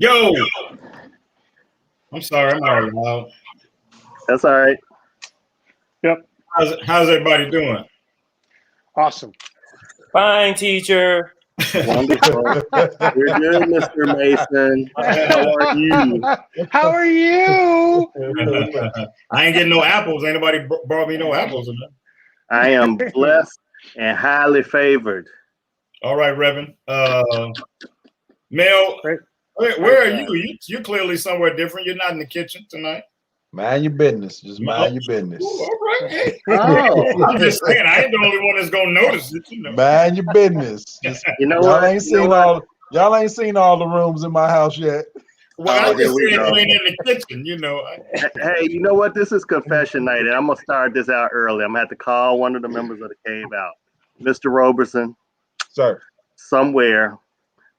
Yo, I'm sorry, I'm all loud. That's all right. Yep. How's everybody doing? Awesome. Fine, teacher. Wonderful. You're good, Mr. Mason. How are you? How are you? I ain't getting no apples. Anybody brought me no apples? I am blessed and highly favored. All right, Reverend. Mel, where are you? You're clearly somewhere different. You're not in the kitchen tonight. Mind your business. Just mind your business. Ooh, all right. Hey. Oh, I'm just saying, I ain't the only one that's gonna notice it. You know. Mind your business. Just, you know y'all what? ain't seen all. Y'all ain't seen all the rooms in my house yet. Well, I here just we said go. you ain't in the kitchen. You know. Hey, you know what? This is confession night, and I'm gonna start this out early. I'm gonna have to call one of the members of the cave out, Mr. Roberson. Sir. Somewhere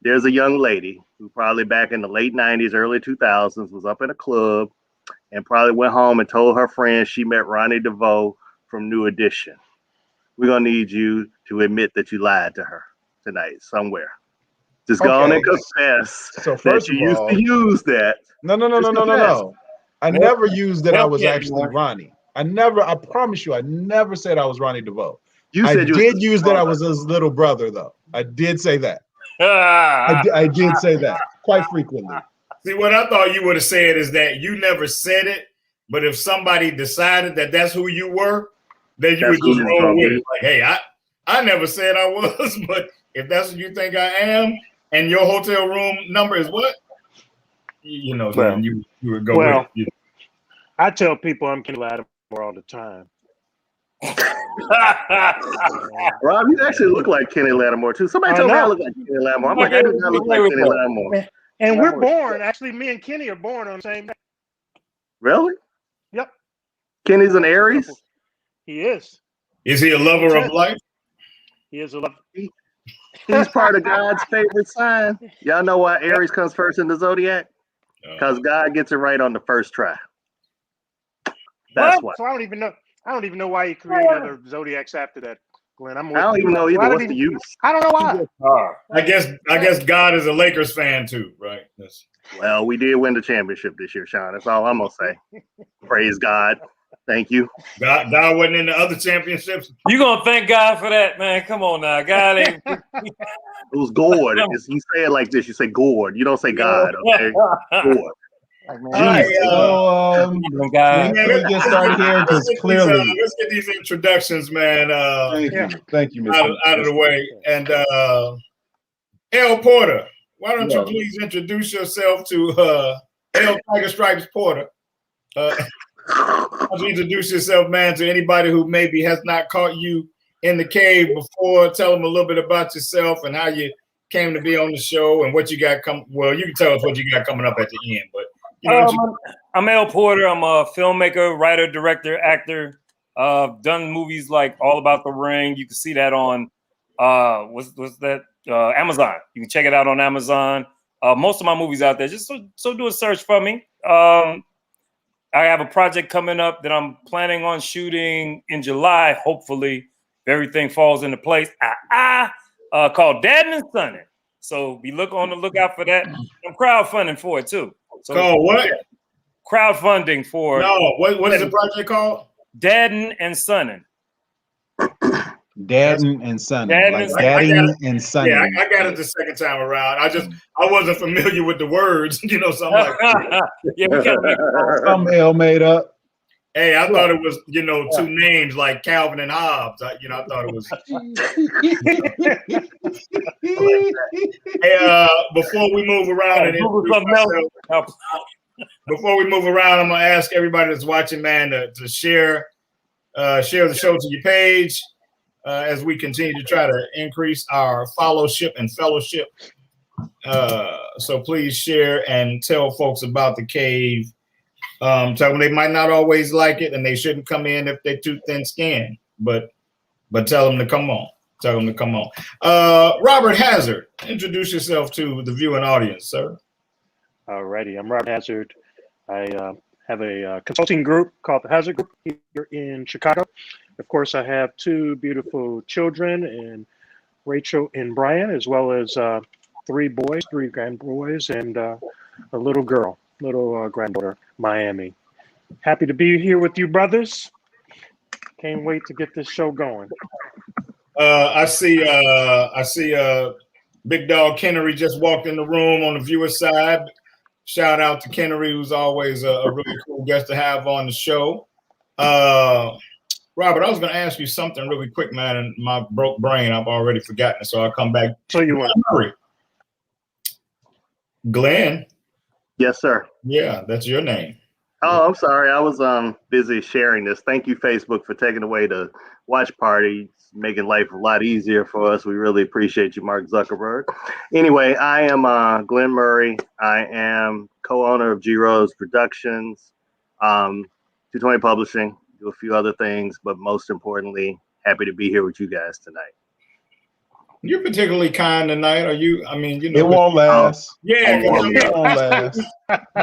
there's a young lady who probably back in the late 90s, early 2000s was up in a club and probably went home and told her friends she met Ronnie DeVoe from New Edition. We're going to need you to admit that you lied to her tonight somewhere. Just go on and confess that you used to use that. No. I never used that I was actually Ronnie. I promise you, I never said I was Ronnie DeVoe. You said I did use that I was his little brother, though. I did say that. I did say that quite frequently. See, what I thought you would have said is that you never said it, but if somebody decided that that's who you were, then you would just roll with it. Like, hey, I never said I was, but if that's what you think I am, and your hotel room number is what, you know, then you would go with it. I tell people I'm Kenny Lattimore all the time. Rob, you actually look like Kenny Lattimore too. Somebody told me I look like Kenny Lattimore. I'm like, I do not look like Kenny Lattimore. And we're born. Actually, me and Kenny are born on the same day. Really? Yep. Kenny's an Aries? He is. Is he a lover of life? He is a lover. He's part of God's favorite sign. Y'all know why Aries comes first in the zodiac? Because God gets it right on the first try. That's why. So I don't even know why he created other zodiacs after that, Glenn. I don't even know either. What's the use? I don't know why. I guess God is a Lakers fan too, right? Well, we did win the championship this year, Shawn. That's all I'm gonna say. Praise God. Thank you. God wasn't in the other championships. You gonna thank God for that, man? Come on now, God ain't. It was Gord. You say it like this. You say Gord. You don't say God. Okay. Gord. Let's get started here because clearly. Let's get these introductions, man. Thank you, Mr. Out of the way. And L. Porter, why don't you please introduce yourself to L. Tiger Stripes Porter? Why don't you introduce yourself, man, to anybody who maybe has not caught you in the cave before? Tell them a little bit about yourself and how you came to be on the show and what you got Well, you can tell us what you got coming up at the end, but I'm L. Porter. I'm a filmmaker, writer, director, actor. Done movies like All About the Ring. You can see that on what's that? Amazon. You can check it out on Amazon. Most of my movies out there. Just so do a search for me. I have a project coming up that I'm planning on shooting in July. Hopefully, if everything falls into place. Called Dad and Sonny. So be on the lookout for that. I'm crowdfunding for it too. So called what? Crowdfunding for. No, what is the project called? Dadden and Sonnin. Dadden and Sonny. And Sonny. Yeah, I got it the second time around. I wasn't familiar with the words, you know, something like that. Yeah, we gotta make it some L made up. Hey, I thought it was, two names like Calvin and Hobbes. I thought it was. Hey, before we move around I'm gonna ask everybody that's watching, man, to share the show to your page as we continue to try to increase our followship and fellowship. So please share and tell folks about the cave. Tell them they might not always like it and they shouldn't come in if they're too thin-skinned, but tell them to come on. Tell them to come on. Robert Hazzard, introduce yourself to the viewing audience, sir. Alrighty, I'm Robert Hazzard. I have a consulting group called the Hazzard Group here in Chicago. Of course, I have two beautiful children, and Rachel and Brian, as well as three grand boys, and a little girl, little granddaughter, Miami. Happy to be here with you, brothers. Can't wait to get this show going. I see Big Dog Kennery just walked in the room on the viewer side. Shout out to Kennery, who's always a really cool guest to have on the show. Robert, I was going to ask you something really quick, man, and my broke brain, I've already forgotten it, so I'll come back. So you want Glenn? Yes, sir. Yeah, that's your name. Oh, I'm sorry. I was busy sharing this. Thank you, Facebook, for taking away the watch party, making life a lot easier for us. We really appreciate you, Mark Zuckerberg. Anyway, I am Glenn Murray. I am co-owner of G Rose Productions, 220 Publishing, do a few other things, but most importantly, happy to be here with you guys tonight. You're particularly kind tonight. Are you? I mean, you know, it won't last. Yeah, It won't last.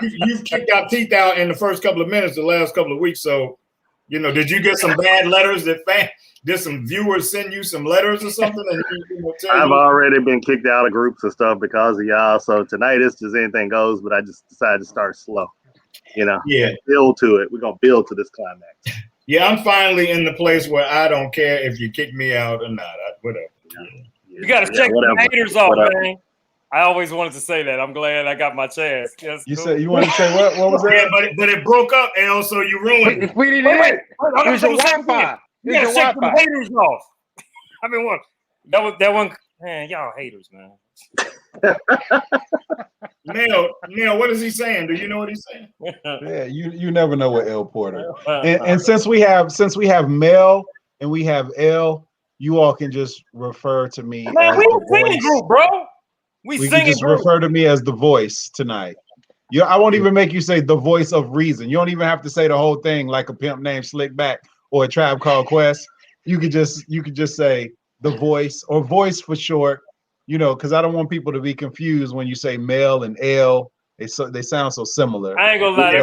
you've kicked our teeth out in the first couple of minutes, the last couple of weeks. So, you know, did you get some bad letters did some viewers send you some letters or something? And I've already been kicked out of groups and stuff because of y'all. So tonight it's just anything goes, but I just decided to start slow. You know, build to it. We're gonna build to this climax. Yeah, I'm finally in the place where I don't care if you kick me out or not. Whatever. You got to check the haters off, man. I always wanted to say that. I'm glad I got my chance. Yes, you said you wanted to say what? What was that? Yeah, but it broke up, L. So you ruined it. We didn't wait. Here's your Wi-Fi. You got to check the haters off. I mean, what? That one. Man, y'all haters, man. Neil, what is he saying? Do you know what he's saying? Yeah, you never know what L Porter. And since we have Mel and we have L, you all can just refer to me. Man, we a singing group, bro. We can just refer to me as the voice tonight. I won't even make you say the voice of reason. You don't even have to say the whole thing like a pimp named Slick Back or a Tribe Called Quest. You could just say the voice or voice for short. You know, because I don't want people to be confused when you say Mel and L. They sound so similar. I ain't gonna lie.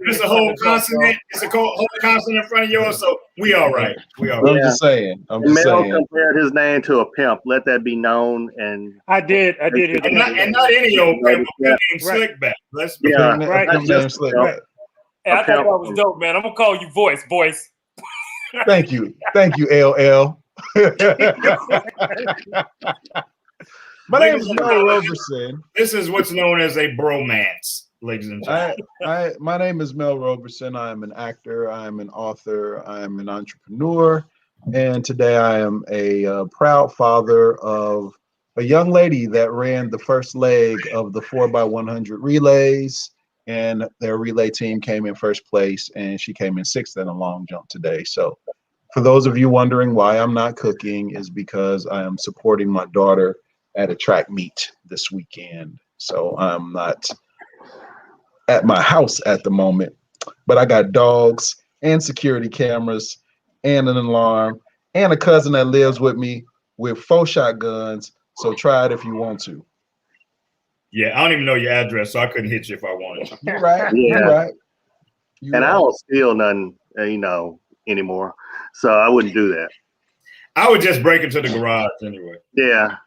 It's a whole consonant. It's a whole consonant in front of yours, so we all right. We all right. I'm just saying. Mel compared his name to a pimp. Let that be known. And I did. And not any old pimp. Named Slickback. Let's be right. Slickback. Hey, I thought that was dope, man. I'm gonna call you voice. Thank you, LL. My name is Mel Roberson. This is what's known as a bromance, ladies and gentlemen. My name is Mel Roberson. I am an actor. I am an author. I am an entrepreneur. And today I am a proud father of a young lady that ran the first leg of the 4x100 relays. And their relay team came in first place, and she came in sixth in a long jump today. So for those of you wondering why I'm not cooking is because I am supporting my daughter at a track meet this weekend. So I'm not at my house at the moment, but I got dogs and security cameras and an alarm and a cousin that lives with me with 4 shotguns. So try it if you want to. Yeah, I don't even know your address, so I couldn't hit you if I wanted to. You're right. Yeah. You're right. I don't steal nothing, anymore. So I wouldn't do that. I would just break into the garage anyway. Yeah.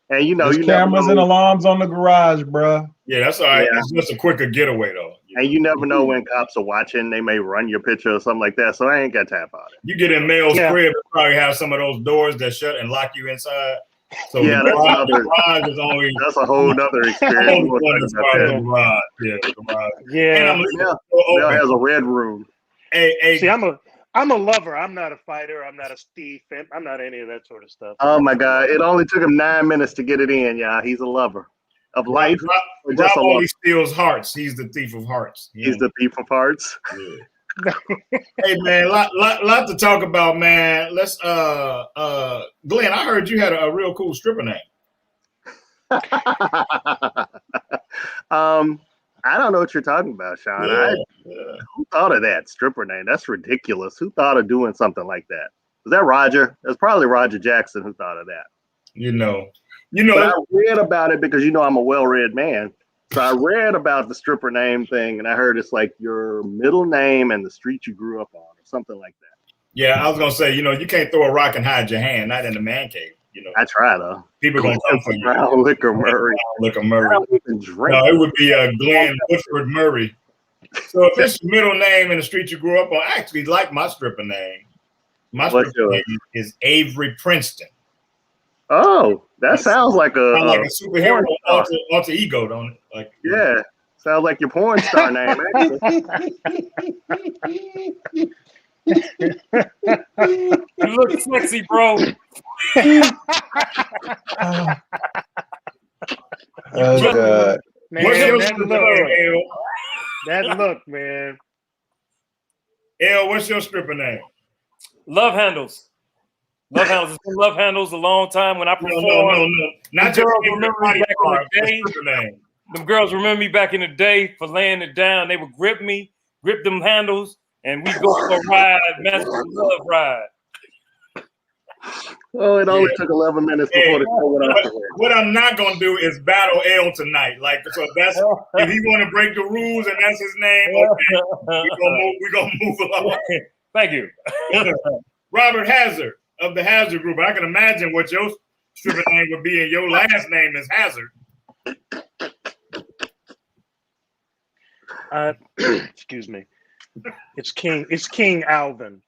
And there's cameras and alarms on the garage, bro. Yeah, that's all right. Yeah. It's just a quicker getaway, though. And you never know when cops are watching. They may run your picture or something like that. So I ain't got time for it. You get in Mel's crib, it probably have some of those doors that shut and lock you inside. So yeah, that's a whole other experience. Yeah. Mel has a red room. Hey, see, I'm a lover. I'm not a fighter. I'm not a thief. I'm not any of that sort of stuff. Oh my God! It only took him 9 minutes to get it in, y'all. He's a lover of life. Rob only steals hearts. He's the thief of hearts. He's the thief of hearts. Yeah. Hey man, lot to talk about, man. Let's Glenn, I heard you had a real cool stripper name. I don't know what you're talking about, Shawn. Who thought of that stripper name? That's ridiculous. Who thought of doing something like that? Was that Roger? It was probably Roger Jackson who thought of that. You know. But I read about it because I'm a well-read man. So I read about the stripper name thing, and I heard it's like your middle name and the street you grew up on, or something like that. Yeah, I was gonna say, you can't throw a rock and hide your hand, not in the man cave. you know. I try though. People gonna come for you. Brown liquor Murray. Liquor Murray. I don't even drink. No, it would be Glenn Woodford Murray. So if it's your middle name in the street you grew up on, I actually like my stripper name. My stripper name is Avery Princeton. Oh, that sounds like a superhero alter ego, don't it? Like, yeah, sounds like your porn star name. You look sexy, bro. Oh God. Man, what's your that stripper look, name, El? that look, man. El, what's your stripper name? Love handles. Love handles. It's been love handles a long time when I performed. No. Not just girls remember me back in the day. name. Them girls remember me back in the day for laying it down. They would grip them handles, and we go for a ride, Master Love ride. Oh, it only took 11 minutes before the show went off. What I'm not gonna do is battle L tonight. Like, so that's if he want to break the rules and that's his name. Okay, we gonna move along. Thank you, Robert Hazzard of the Hazzard Group. I can imagine what your stripper name would be, and your last name is Hazzard. Excuse me. It's King Alvin.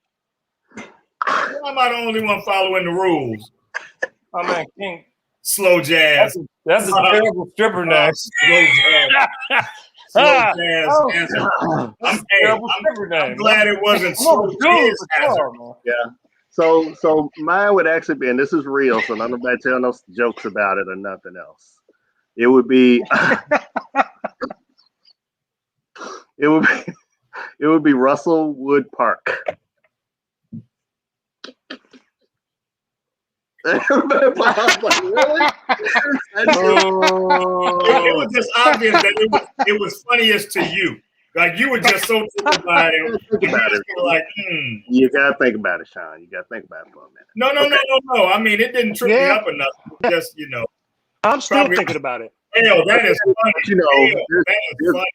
Why am I the only one following the rules? oh man, King. Slow jazz. That's a terrible stripper name. Slow jazz. Slow jazz. Answer. I'm glad it wasn't slow jazz. Yeah. So mine would actually be, and this is real, so none of that tell no jokes about it or nothing else. It would be it would be Russell Wood Park. Everybody was like, really? It was just obvious that it was funniest to you. Like, you were just so tripped by it. Like, You gotta think about it, Shawn. You gotta think about it for a minute. No. I mean, it didn't trip me up enough. Just, I'm still thinking about it. Hell, that is funny. That is funny.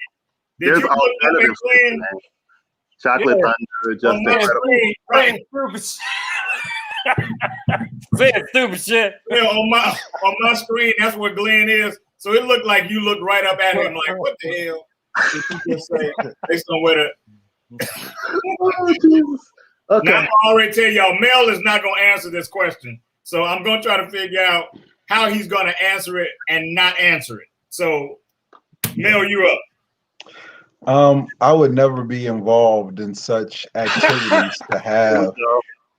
There's alternatives. Chocolate Thunder, just incredible. Saying stupid shit. Yeah, on my screen, that's what Glenn is. So it looked like you looked right up at him, like, what the hell? Did you just say based on where the Okay. Now, I already tell y'all, Mel is not gonna answer this question. So I'm gonna try to figure out how he's gonna answer it and not answer it. So Mel, you up. I would never be involved in such activities to have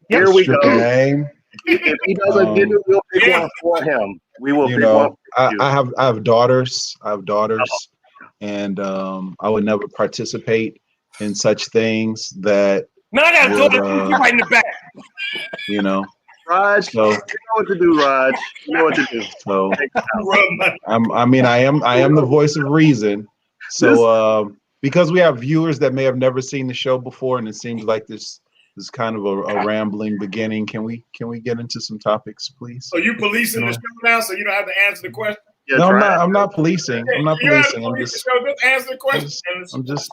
Here we go. Name. If he doesn't get it, we'll pick one for him. We will pick one for you. I have daughters. And I would never participate in such things that. Man, I got a daughter right in the back. Raj, you know what to do, Raj. You know what to do. So I am the voice of reason. So because we have viewers that may have never seen the show before, and it seems like this is kind of a rambling beginning. Can we get into some topipics, please? So you policing the show now, so you don't have to answer the question? No, I'm not policing. I'm not policing. I'm just answer the question.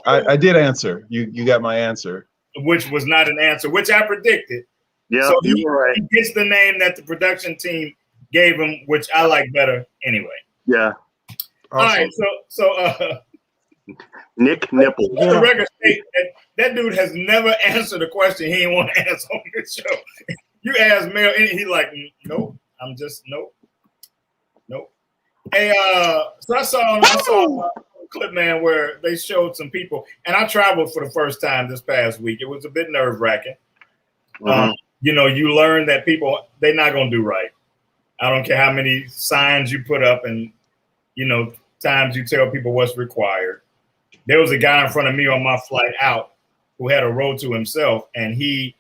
I did answer. You got my answer. Which was not an answer, which I predicted. Yeah, so you were right. He gets the name that the production team gave him, which I like better anyway. Yeah. Awesome. All right, so Nick Nipple. The record state that dude has never answered a question he didn't want to answer on this show. You ask Mel, and he like, nope. I'm just nope. Hey, so I saw a clip, man, where they showed some people, and I traveled for the first time this past week. It was a bit nerve-wracking. Mm-hmm. You learn that people, they're not gonna do right. I don't care how many signs you put up, and times you tell people what's required. There was a guy in front of me on my flight out who had a row to himself, and 2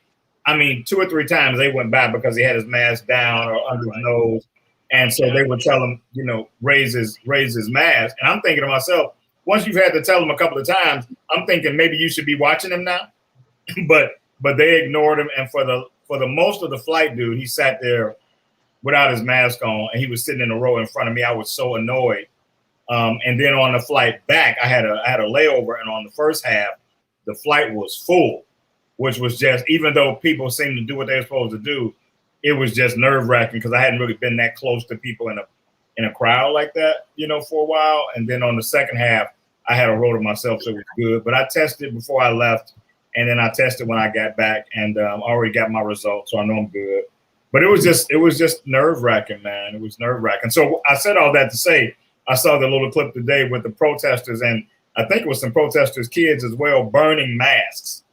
or 3 times they went by because he had his mask down or under his nose. And so they would tell him, raise his mask. And I'm thinking to myself, once you've had to tell him a couple of times, I'm thinking maybe you should be watching him now. but they ignored him. And for the most of the flight, dude, he sat there without his mask on, and he was sitting in a row in front of me. I was so annoyed. And then on the flight back, I had a layover, and on the first half, the flight was full, which was just, even though people seemed to do what they were supposed to do, it was just nerve wracking because I hadn't really been that close to people in a crowd like that, for a while. And then on the second half, I had a roll to myself, so it was good. But I tested before I left, and then I tested when I got back, and already got my results, so I know I'm good. But it was just nerve wracking, man. It was nerve wracking. So I said all that to say, I saw the little clip today with the protesters, and I think it was some protesters' kids as well, burning masks.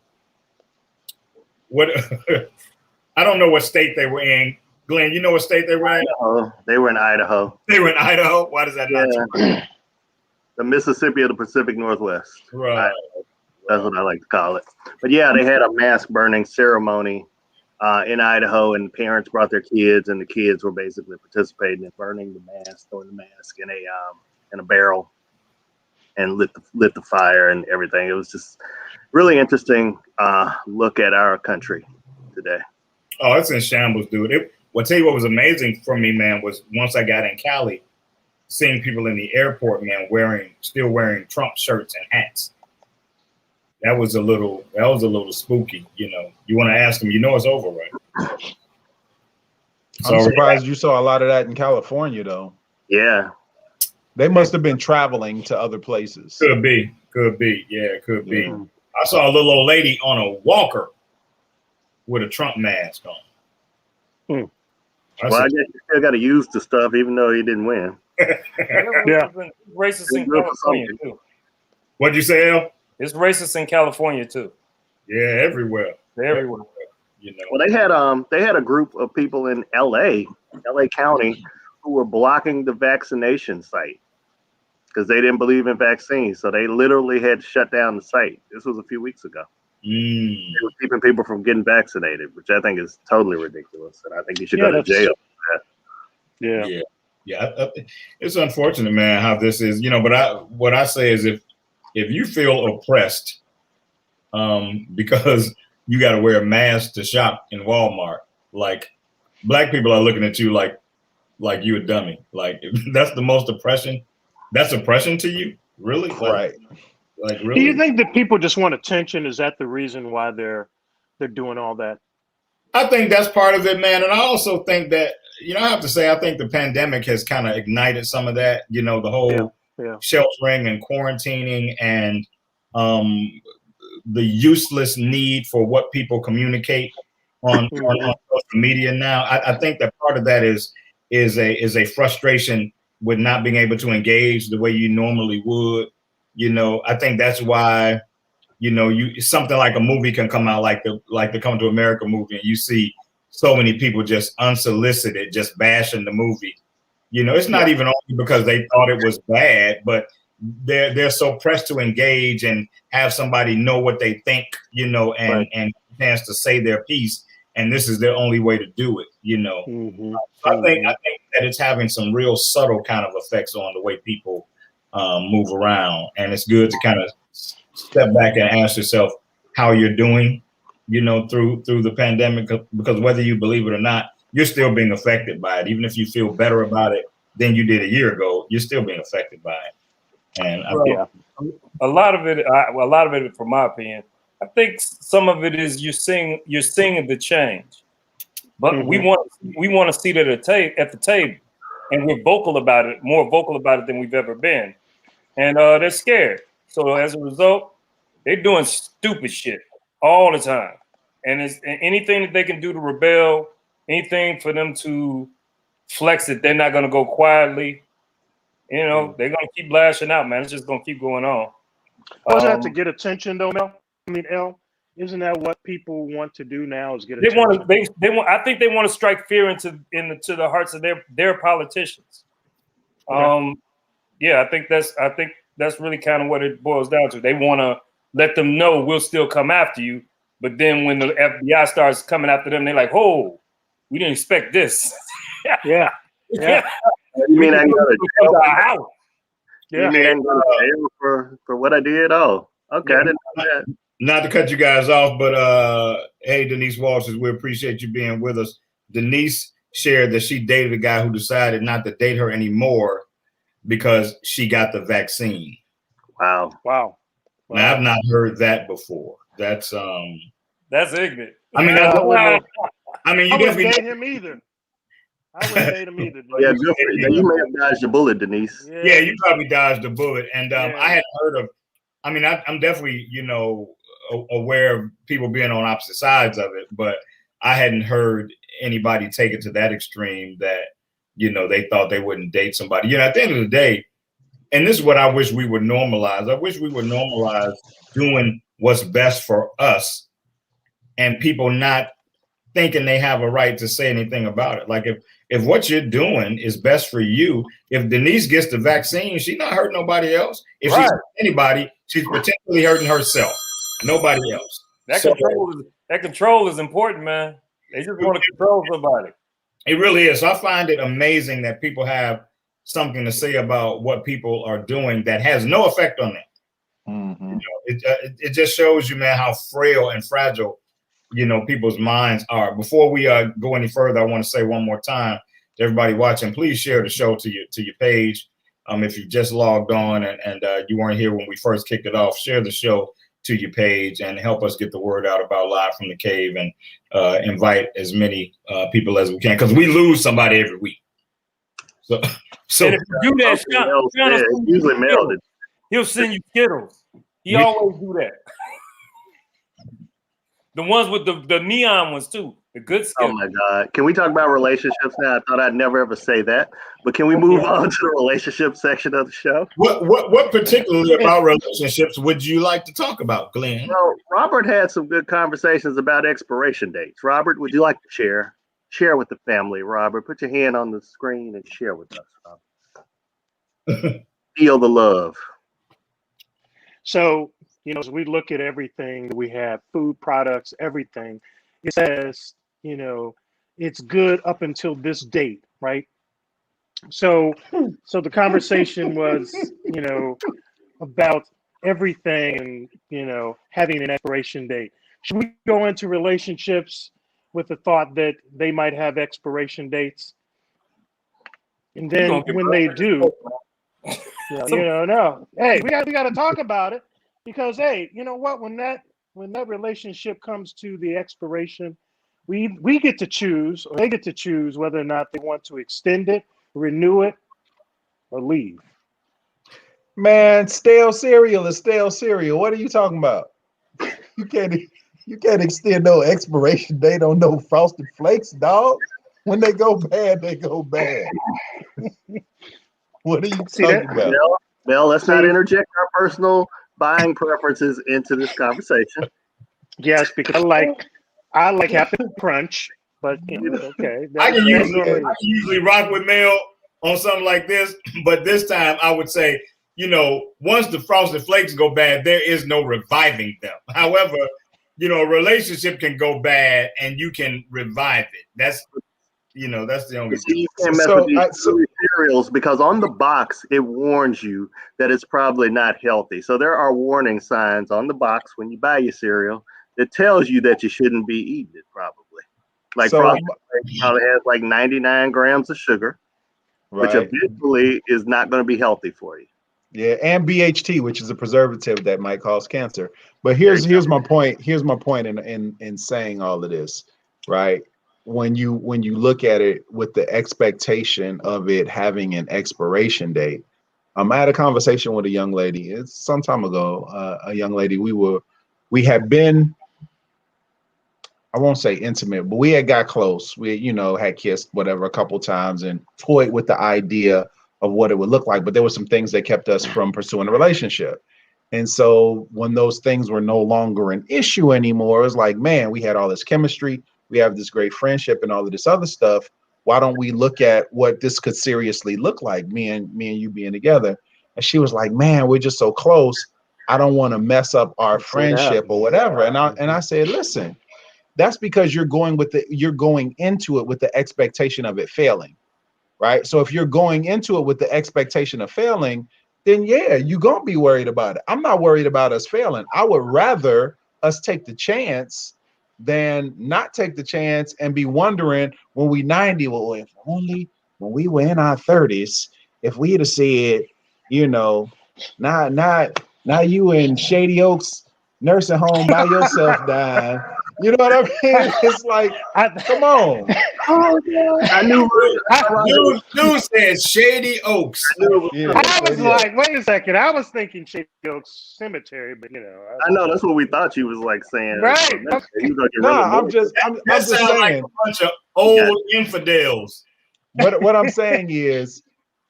What? I don't know what state they were in. Glenn, you know what state they were in? Idaho. They were in Idaho. They were in Idaho. Why does that not? The Mississippi of the Pacific Northwest. Right. That's what I like to call it. But yeah, they had a mask burning ceremony in Idaho, and parents brought their kids, and the kids were basically participating in burning the mask, throwing the mask in a barrel, and lit the fire and everything. It was just really interesting look at our country today. Oh, it's in shambles, dude. I'll tell you what was amazing for me, man, was once I got in Cali, seeing people in the airport, man, still wearing Trump shirts and hats. That was a little spooky, You want to ask them, it's over, right? I'm surprised you saw a lot of that in California, though. Yeah. They must have been traveling to other places. Could be. Yeah, could be. Yeah. I saw a little old lady on a walker with a Trump mask on. Well, I guess you still got to use the stuff, even though he didn't win. Yeah. Racist in California, too. What'd you say, El? It's racist in California too. Yeah, everywhere. Everywhere. Well, they had a group of people in LA County, who were blocking the vaccination site because they didn't believe in vaccines. So they literally had to shut down the site. This was a few weeks ago. They were keeping people from getting vaccinated, which I think is totally ridiculous. And I think you should go to jail for that. Yeah. It's unfortunate, man, how this is, but what I say is if you feel oppressed because you got to wear a mask to shop in Walmart, like black people are looking at you like you a dummy. Like if that's the most oppression. That's oppression to you, really? Right. Like really? Do you think that people just want attention? Is that the reason why they're doing all that? I think that's part of it, man. And I also think that I have to say I think the pandemic has kind of ignited some of that. The whole. Yeah. Sheltering and quarantining and the useless need for what people communicate on social media now. I think that part of that is a frustration with not being able to engage the way you normally would. I think that's why something like a movie can come out like the Come to America movie, and you see so many people just unsolicited just bashing the movie. It's not even only because they thought it was bad, but they're so pressed to engage and have somebody know what they think, and a chance to say their piece. And this is their only way to do it, I think that it's having some real subtle kind of effects on the way people move around. And it's good to kind of step back and ask yourself how you're doing, through the pandemic, because whether you believe it or not, you're still being affected by it. Even if you feel better about it than you did a year ago, you're still being affected by it. And a lot of it, from my opinion, I think some of it is you're seeing the change, but we want to see it at the table, and we're more vocal about it than we've ever been, and they're scared. So as a result, they're doing stupid shit all the time, and it's anything that they can do to rebel. Anything for them to flex that they're not going to go quietly, they're going to keep lashing out, man. It's just going to keep going on. Doesn't have to get attention, though, Mel? I mean, El, isn't that what people want to do now? Is get attention? I think they want to strike fear into the hearts of their politicians. Okay. I think that's really kind of what it boils down to. They want to let them know we'll still come after you, but then when the FBI starts coming after them, they're like, "Oh, we didn't expect this." Yeah. You mean I can go to jail? Yeah. You mean I can go to jail for what I did? Oh, okay. I didn't know that. Not to cut you guys off, but hey, Denise Walters, we appreciate you being with us. Denise shared that she dated a guy who decided not to date her anymore because she got the vaccine. Wow. Now, I've not heard that before. That's ignorant. I mean, I mean, you I wouldn't definitely. date him either. I wouldn't date him either. Yeah, good for you. You may have dodged a bullet, Denise. Yeah, you probably dodged a bullet. And Yeah. I had heard of. I mean, I'm definitely, aware of people being on opposite sides of it, but I hadn't heard anybody take it to that extreme that, they thought they wouldn't date somebody. At the end of the day, and this is what I wish we would normalize. I wish we would normalize doing what's best for us and people not thinking they have a right to say anything about it. Like if what you're doing is best for you, if Denise gets the vaccine, she's not hurting nobody else. If she's hurting anybody, she's potentially hurting herself, nobody else. That control is important, man. They just want to control somebody. It really is. So I find it amazing that people have something to say about what people are doing that has no effect on them. Mm-hmm. It just shows you, man, how frail and fragile people's minds are. Before we go any further, I want to say one more time to everybody watching, please share the show to your page. If you've just logged on and you weren't here when we first kicked it off, share the show to your page and help us get the word out about Live from the Cave and invite as many people as we can, because we lose somebody every week. So and if you do that, Shawn usually mailed it. He'll send you Skittles. He always do that. The ones with the neon ones too. The good Skittles. Oh my God. Can we talk about relationships now? I thought I'd never ever say that. But can we move on to the relationship section of the show? What particularly about relationships would you like to talk about, Glenn? Well, Robert had some good conversations about expiration dates. Robert, would you like to share? Share with the family, Robert. Put your hand on the screen and share with us, Robert. Feel the love. So, as we look at everything that we have, food products, everything, it says, it's good up until this date, right? So the conversation was, about everything and, having an expiration date. Should we go into relationships with the thought that they might have expiration dates? And then when they do, no. Hey, we got to talk about it, because, hey, you know what? When that relationship comes to the expiration, we get to choose, or they get to choose whether or not they want to extend it, renew it, or leave. Man, stale cereal is stale cereal. What are you talking about? You can't extend no expiration date on no Frosted Flakes, dog. When they go bad, they go bad. What are you talking about? Mel, let's not interject our personal buying preferences into this conversation. Yes, because I like Captain Crunch, but okay. I can usually rock with Mel on something like this, but this time I would say, once the Frosted Flakes go bad, there is no reviving them. However, a relationship can go bad and you can revive it. That's the only thing. You can't mess with these cereals, because on the box it warns you that it's probably not healthy. So there are warning signs on the box when you buy your cereal that tells you that you shouldn't be eating it, probably. Like Frosted Flakes probably has like 99 grams of sugar, which eventually is not going to be healthy for you. Yeah, and BHT, which is a preservative that might cause cancer. But here's my point. Here's my point in saying all of this, right? When you look at it with the expectation of it having an expiration date, I had a conversation with a young lady. It's some time ago. A young lady. We had been, I won't say intimate, but we had got close. We had kissed whatever a couple times and toyed with the idea of what it would look like. But there were some things that kept us from pursuing a relationship. And so when those things were no longer an issue anymore, it was like, man, we had all this chemistry. We have this great friendship and all of this other stuff. Why don't we look at what this could seriously look like, me and you being together? And she was like, man, we're just so close. I don't want to mess up our friendship or whatever. And I said, listen, that's because you're going into it with the expectation of it failing, right? So if you're going into it with the expectation of failing, then yeah, you're going to be worried about it. I'm not worried about us failing. I would rather us take the chance than not take the chance and be wondering when we 90, well, if only when we were in our 30s, if we'd have said, not you in Shady Oaks nursing home by yourself dying, You know what I mean? It's like, come on. I knew. Dude said Shady Oaks. Yeah, I was like, wait a second. I was thinking Shady Oaks Cemetery, but I know that's what we thought you was like saying. Right. No, I'm just That sounds like saying. a bunch of old infidels. What I'm saying is,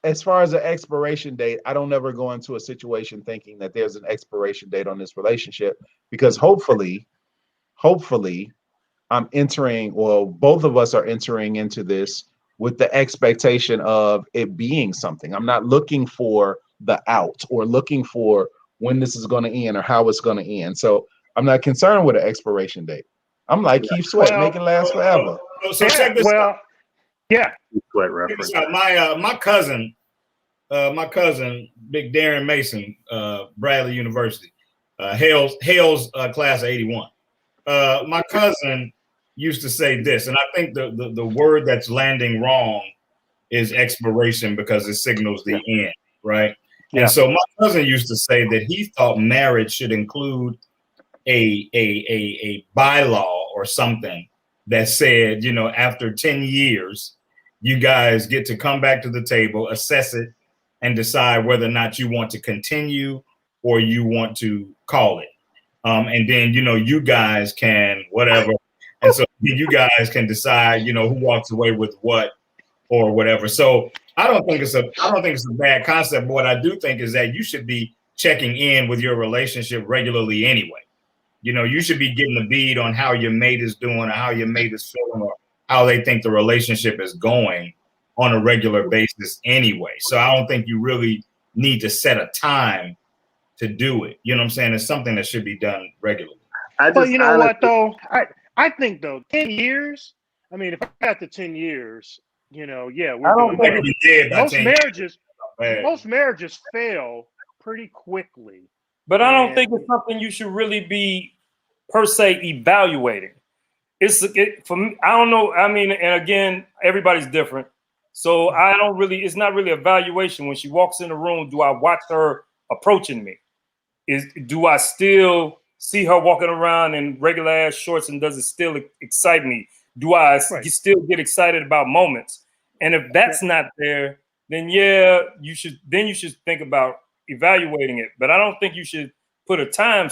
as far as the expiration date, I don't ever go into a situation thinking that there's an expiration date on this relationship, because hopefully I'm entering, or both of us are entering into this with the expectation of it being something. I'm not looking for the out or looking for when this is going to end or how it's going to end. So I'm not concerned with the expiration date. I'm like Keith Sweat, make it last forever. So check this out. Yeah. Sweat reference. My cousin, Big Darren Mason, Bradley University, Hale's class of '81. My cousin used to say this, and I think the word that's landing wrong is expiration, because it signals the end, right? Yeah. And so my cousin used to say that he thought marriage should include a bylaw or something that said, after 10 years, you guys get to come back to the table, assess it, and decide whether or not you want to continue or you want to call it. And then, you guys can whatever. And so you guys can decide, who walks away with what or whatever. So I don't think it's a bad concept. But what I do think is that you should be checking in with your relationship regularly anyway. You should be getting the bead on how your mate is doing or how your mate is feeling or how they think the relationship is going on a regular basis anyway. So I don't think you really need to set a time to do it. You know what I'm saying? It's something that should be done regularly. But you know what, though? I think, though, 10 years, I mean, if I got to 10 years, we're don't think it'd be dead by 10 years. Most marriages fail pretty quickly. But I don't think it's something you should really be, per se, evaluating. For me, I don't know. I mean, and again, everybody's different. So it's not really evaluation. When she walks in the room, do I watch her approaching me? Do I still see her walking around in regular ass shorts, and does it still excite me? Do I still get excited about moments? And if that's not there, then you should think about evaluating it. But I don't think you should put a time,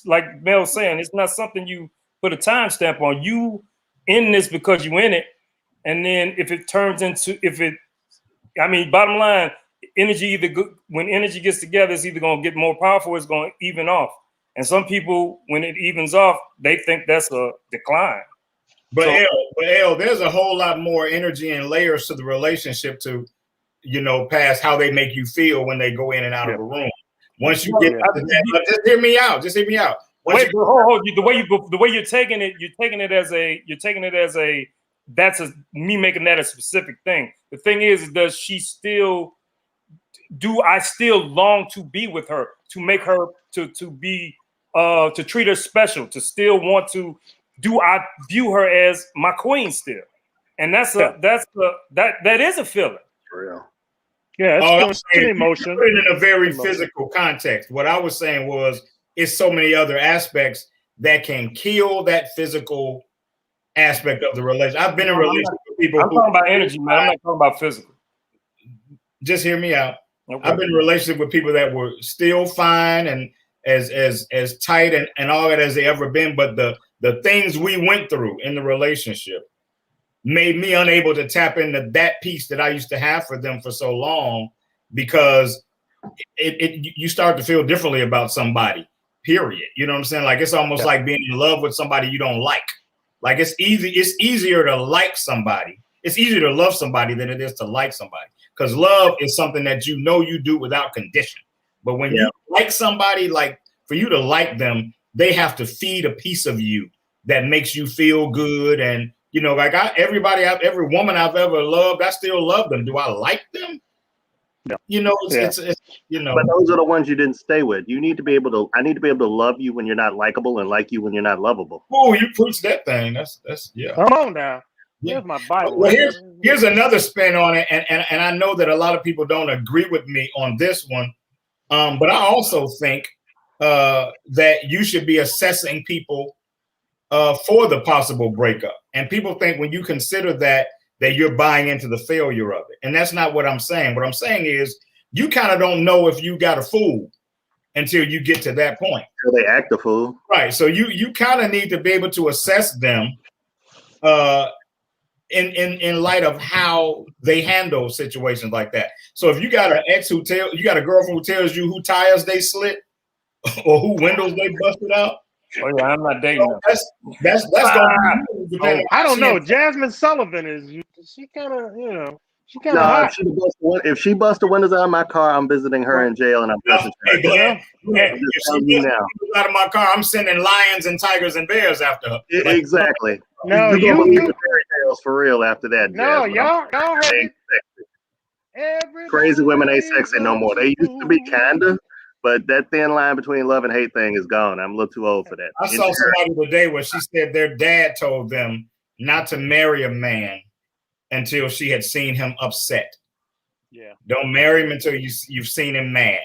like Mel's saying, it's not something you put a time stamp on. You in this because you in it. And then if it turns into, bottom line, energy when energy gets together, it's either going to get more powerful or it's going to even off. And some people, when it evens off, they think that's a decline. But L, there's a whole lot more energy and layers to the relationship to, past how they make you feel when they go in and out of a room. Once you get out of that, just hear me out. The way you're taking it as me making that a specific thing. The thing is, do I still long to be with her, to make her to be to treat her special, to still want to? Do I view her as my queen still? And that is a feeling. For real. Yeah, it's an emotion. You put it in a very physical context. What I was saying was, it's so many other aspects that can kill that physical aspect of the relationship. I've been in relationships with people. I'm talking about energy, man. I'm not talking about physical. Just hear me out. Okay. I've been in a relationship with people that were still fine and as tight and all that as they ever been, but the things we went through in the relationship made me unable to tap into that piece that I used to have for them for so long, because you start to feel differently about somebody, period. You know what I'm saying? Like, it's almost like being in love with somebody you don't like. Like, it's easier to like somebody. It's easier to love somebody than it is to like somebody, because love is something that you do without condition. But when you like somebody, like, for you to like them, they have to feed a piece of you that makes you feel good. And, like every woman I've ever loved, I still love them. Do I like them? No. It's But those are the ones you didn't stay with. I need to be able to love you when you're not likable and like you when you're not lovable. Oh, you preach that thing. That's Come on now. Here's my Bible. Well, here's another spin on it, and I know that a lot of people don't agree with me on this one. But I also think that you should be assessing people for the possible breakup. And people think when you consider that you're buying into the failure of it. And that's not what I'm saying. What I'm saying is you kind of don't know if you got a fool until you get to that point. So they act a fool. Right. So you kind of need to be able to assess them in light of how they handle situations like that. So if you got an ex you got a girlfriend who tells you who tires they slit or who windows they busted out. Oh yeah, I'm not dating them. That's going to be I don't know. Jasmine Sullivan she kind of hot. If she busts the windows out of my car, I'm visiting her in jail and I'm pressing her. If she busts out of my car, I'm sending lions and tigers and bears after her. Exactly. No, you believe the fairy tales for real after that. No, Jasmine. y'all heard Crazy women ain't sexy no more. They used to be kinda, but that thin line between love and hate thing is gone. I'm a little too old for that. I saw somebody today where she said their dad told them not to marry a man until she had seen him upset. Yeah. Don't marry him until you've seen him mad.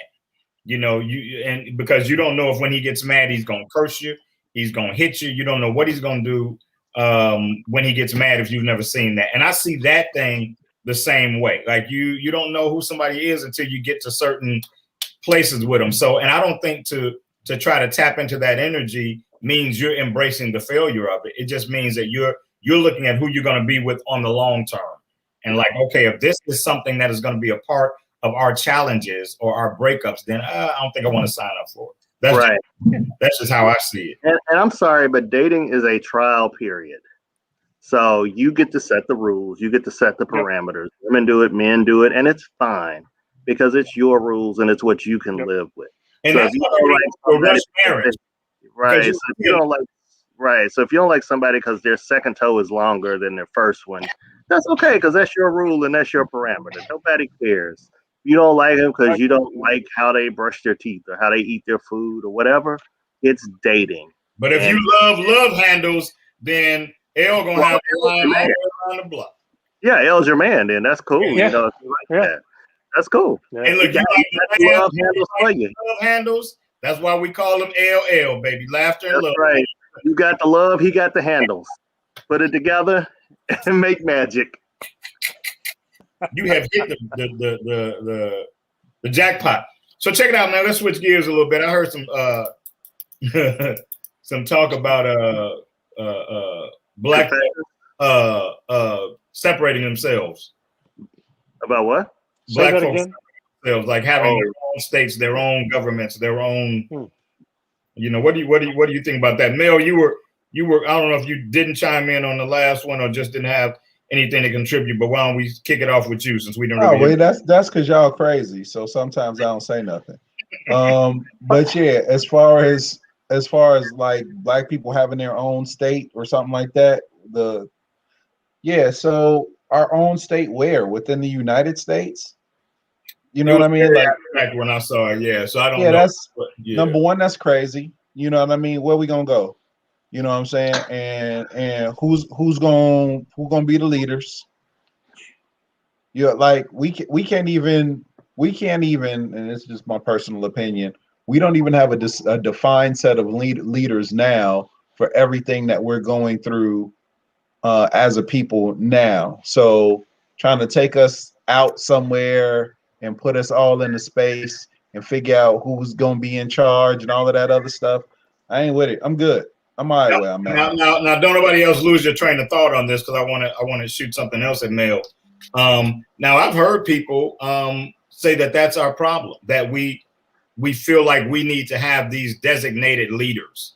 And because you don't know if when he gets mad, he's gonna curse you, he's gonna hit you. You don't know what he's gonna do when he gets mad if you've never seen that. And I see that thing the same way. Like you don't know who somebody is until you get to certain places with them. So, and I don't think to try to tap into that energy means you're embracing the failure of it. It just means that you're looking at who you're going to be with on the long term. And like, okay, if this is something that is going to be a part of our challenges or our breakups, then I don't think I want to sign up for it. That's right. That's just how I see it. And I'm sorry, but dating is a trial period. So you get to set the rules. You get to set the parameters. Women do it, men do it, and it's fine because it's your rules and it's what you can live with. And so that's marriage. Right. So if you don't like So if you don't like somebody because their second toe is longer than their first one, that's okay because that's your rule and that's your parameter. Nobody cares. You don't like them because you don't like how they brush their teeth or how they eat their food or whatever. It's dating. But if you love handles, then L gonna have a line all around the block. Yeah, L's your man. Then that's cool. Yeah. You know, if you like that. That's cool. Yeah. And look, you love handles for you. Love handles. That's why we call them LL, baby. Laughter and love. Right. You got the love. He got the handles. Put it together and make magic. You have hit the jackpot. So check it out, man. Let's switch gears a little bit. I heard some talk about black separating themselves. About what? Black folks themselves, like having their own states, their own governments, their own. You know, what do you think about that, Mel? You were. I don't know if you didn't chime in on the last one or just didn't have anything to contribute. But why don't we kick it off with you since we don't? Really that's because y'all crazy. So sometimes I don't say nothing. But yeah, as far as like black people having their own state or something like that, so our own state where? Within the United States? You know what I mean? Like back when I saw it, yeah. So I don't know. That's number one, that's crazy. You know what I mean? Where we gonna go? You know what I'm saying? And who's gonna be the leaders? Yeah, like we can't even, and it's just my personal opinion. We don't even have a defined set of leaders now for everything that we're going through as a people now. So trying to take us out somewhere and put us all in a space and figure out who's going to be in charge and all of that other stuff. I ain't with it. I'm good. I'm all right where I'm at. Now, don't nobody else lose your train of thought on this because I want to shoot something else at Mel. Now, I've heard people say that that's our problem, that we feel like we need to have these designated leaders,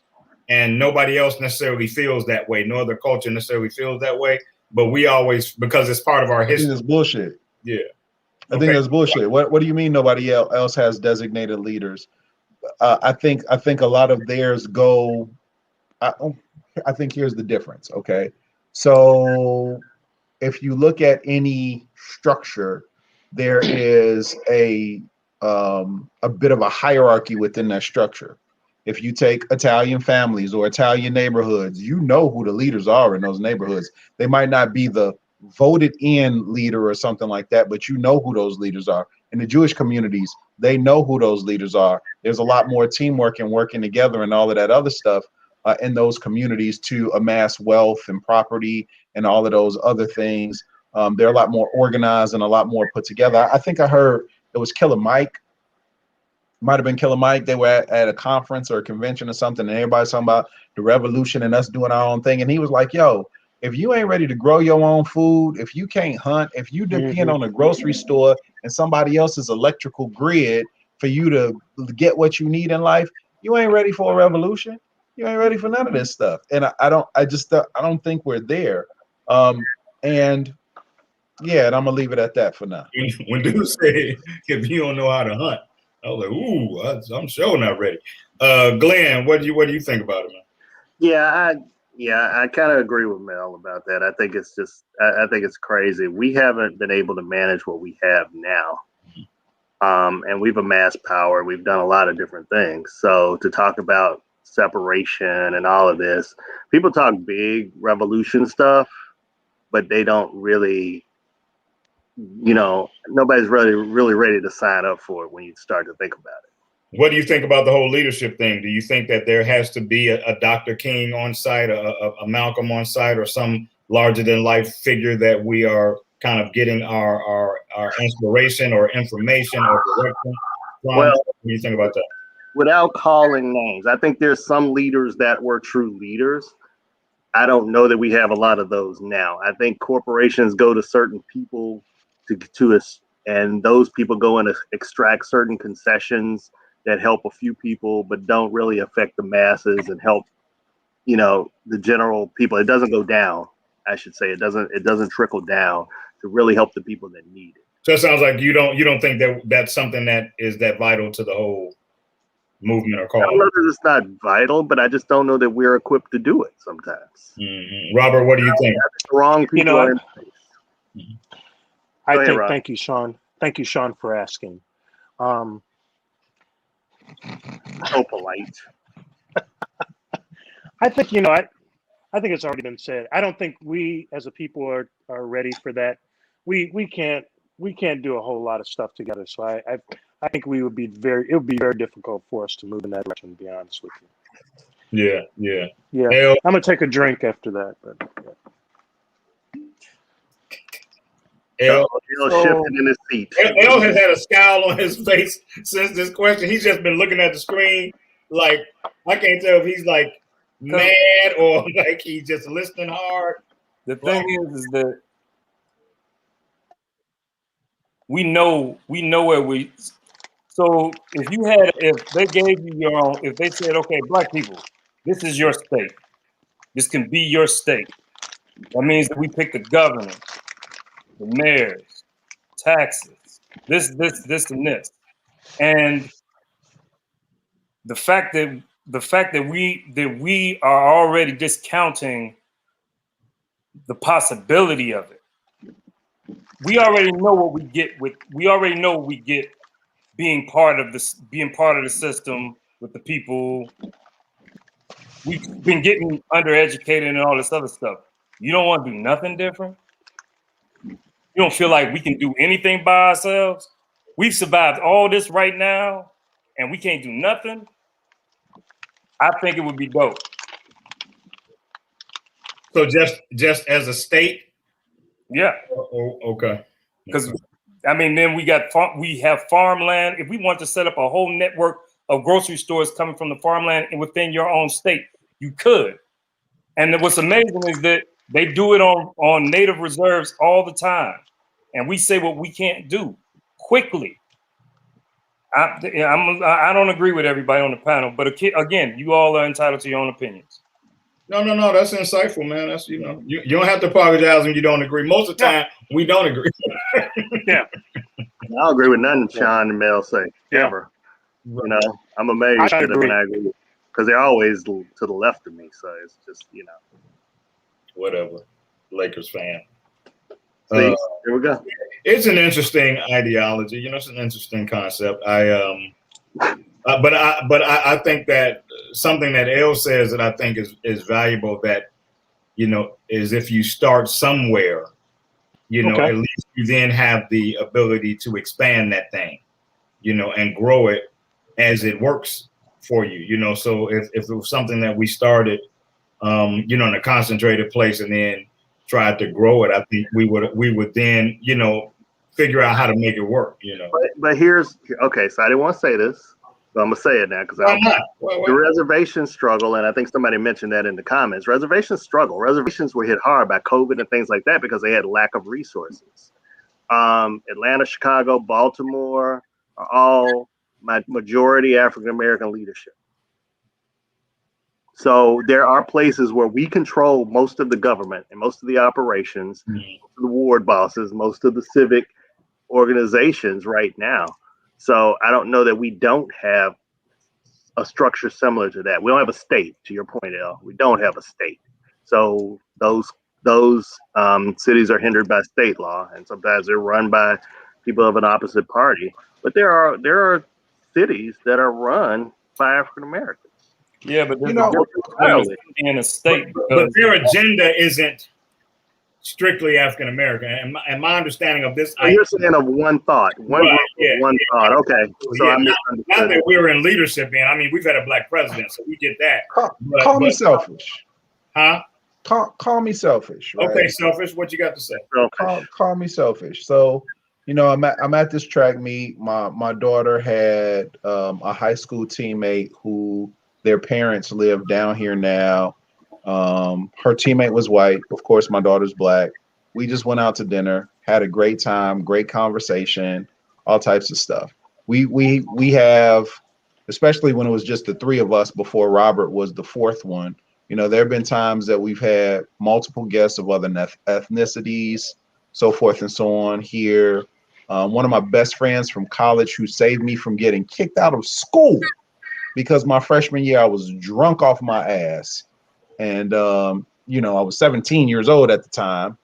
and nobody else necessarily feels that way. No other culture necessarily feels that way, but we always, because it's part of our history. It's bullshit. Yeah. I think that's bullshit. What do you mean nobody else has designated leaders? I think a lot of theirs go. I think here's the difference. Okay, so if you look at any structure, there is a bit of a hierarchy within that structure. If you take Italian families or Italian neighborhoods, you know who the leaders are in those neighborhoods. They might not be the voted in leader or something like that, but you know who those leaders are. In the Jewish communities, they know who those leaders are. There's a lot more teamwork and working together and all of that other stuff. in those communities to amass wealth and property and all of those other things. They're a lot more organized and a lot more put together. I think I heard it was Killer Mike. Might have been Killer Mike. They were at a conference or a convention or something, and everybody's talking about the revolution and us doing our own thing. And he was like, yo, if you ain't ready to grow your own food, if you can't hunt, if you depend on a grocery store and somebody else's electrical grid for you to get what you need in life, you ain't ready for a revolution. You ain't ready for none of this stuff. And I don't think we're there. And yeah, and I'm gonna leave it at that for now. When dude said, if you don't know how to hunt, I was like, ooh, I'm sure not ready. Glenn, what do you think about it, man? I kind of agree with Mel about that. I think it's just, I think it's crazy. We haven't been able to manage what we have now. And we've amassed power. We've done a lot of different things. So to talk about separation and all of this, people talk big revolution stuff, but they don't really, nobody's really ready to sign up for it when you start to think about it. What do you think about the whole leadership thing? Do you think that there has to be a Dr. King on site, a Malcolm on site, or some larger than life figure that we are kind of getting our inspiration or information or direction from? Well, what do you think about that? Without calling names, I think there's some leaders that were true leaders. I don't know that we have a lot of those now. I think corporations go to certain people to us, and those people go and extract certain concessions that help a few people, but don't really affect the masses and help, the general people. It doesn't go down, I should say. It doesn't trickle down to really help the people that need it. So it sounds like you don't think that that's something that is that vital to the whole movement or cause. I don't know that it's not vital, but I just don't know that we're equipped to do it sometimes. Mm-hmm. Robert, what do you think? The wrong people are in place. Thank you, Shawn. Thank you, Shawn, for asking. So polite. I think, I think it's already been said. I don't think we as a people are ready for that. We can't do a whole lot of stuff together. So I think it would be very difficult for us to move in that direction, to be honest with you. Yeah. I'm gonna take a drink after that. But El shifted in his seat. El has had a scowl on his face since this question. He's just been looking at the screen like, I can't tell if he's like mad or like he's just listening hard. The thing is that we know where we. So if they gave you your own, if they said, okay, black people, this is your state. This can be your state. That means that we pick the governor, the mayors, taxes, this, and this. And the fact that we are already discounting the possibility of it. We already know what we get being part of the system with the people. We've been getting undereducated and all this other stuff. You don't want to do nothing different? You don't feel like we can do anything by ourselves? We've survived all this right now and we can't do nothing? I think it would be dope. So just as a state? Yeah. Okay. Because then we have farmland. If we want to set up a whole network of grocery stores coming from the farmland and within your own state, you could. And what's amazing is that they do it on native reserves all the time. And we say what we can't do quickly. I don't agree with everybody on the panel, but again, you all are entitled to your own opinions. No, that's insightful, man. That's you don't have to apologize when you don't agree. Most of the time, we don't agree. Yeah, I don't agree with nothing Shawn and Mel say ever. I'm amazed that when I agree, because they're always to the left of me. So it's just whatever. Lakers fan. See, here we go. It's an interesting ideology. It's an interesting concept. But I think that something that El says that I think is valuable, that is if you start somewhere, at least you then have the ability to expand that thing, and grow it as it works for you, you know. So if it was something that we started, you know, in a concentrated place and then tried to grow it, I think we would then, you know, figure out how to make it work, you know. But here's okay. So I didn't want to say this, but I'm gonna say it now because the reservation struggle, and I think somebody mentioned that in the comments. Reservations struggle. Reservations were hit hard by COVID and things like that because they had lack of resources. Atlanta, Chicago, Baltimore are all majority African American leadership. So there are places where we control most of the government and most of the operations, most of the ward bosses, most of the civic organizations right now. So I don't know that we don't have a structure similar to that. We don't have a state, to your point, El. We don't have a state. So those cities are hindered by state law, and sometimes they're run by people of an opposite party. But there are cities that are run by African Americans. Yeah, but You know, in a state, but their agenda isn't strictly African American. And my understanding of this, you're saying of one thought, one thought. Okay, so yeah, not that we're in leadership. Man, I mean, we've had a black president, so we get that. Call me selfish. Huh? Call me selfish. Right? Okay, selfish. What you got to say? Call me selfish. So, you know, I'm at this track meet. My daughter had a high school teammate who their parents live down here now. Her teammate was white. Of course, my daughter's black. We just went out to dinner, had a great time, great conversation, all types of stuff. We have, especially when it was just the three of us before Robert was the fourth one. You know, there have been times that we've had multiple guests of other ethnicities, so forth and so on here. One of my best friends from college who saved me from getting kicked out of school because my freshman year I was drunk off my ass. And, you know, I was 17 years old at the time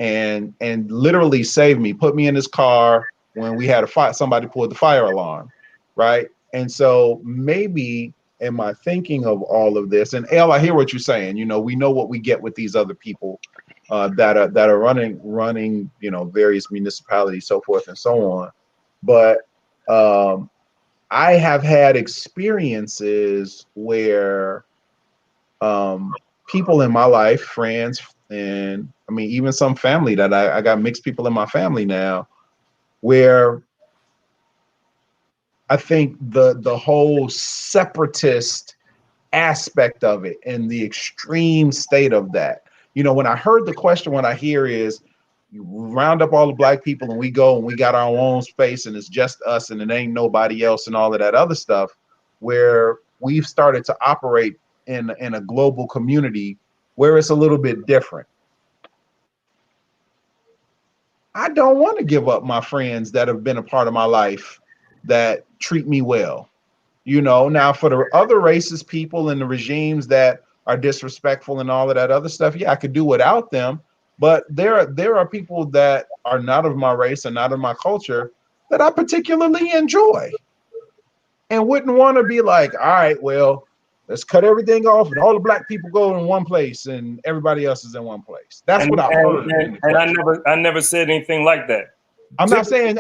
and literally saved me, put me in his car when we had a fight. Somebody pulled the fire alarm. Right. And so maybe am I thinking of all of this? And El, I hear what you're saying. You know, we know what we get with these other people that are running, you know, various municipalities, so forth and so on. But I have had experiences where people in my life, friends, and I mean, even some family that I got mixed people in my family now, where I think the whole separatist aspect of it and the extreme state of that, you know, when I heard the question, what I hear is you round up all the black people and we go and we got our own space and it's just us and it ain't nobody else and all of that other stuff, where we've started to operate in a global community where it's a little bit different. I don't want to give up my friends that have been a part of my life that treat me well. You know, now for the other racist people and the regimes that are disrespectful and all of that other stuff, yeah, I could do without them. But there are people that are not of my race and not of my culture that I particularly enjoy and wouldn't want to be like, all right, well, let's cut everything off and all the black people go in one place and everybody else is in one place. That's what I heard. And I never said anything like that. I'm not saying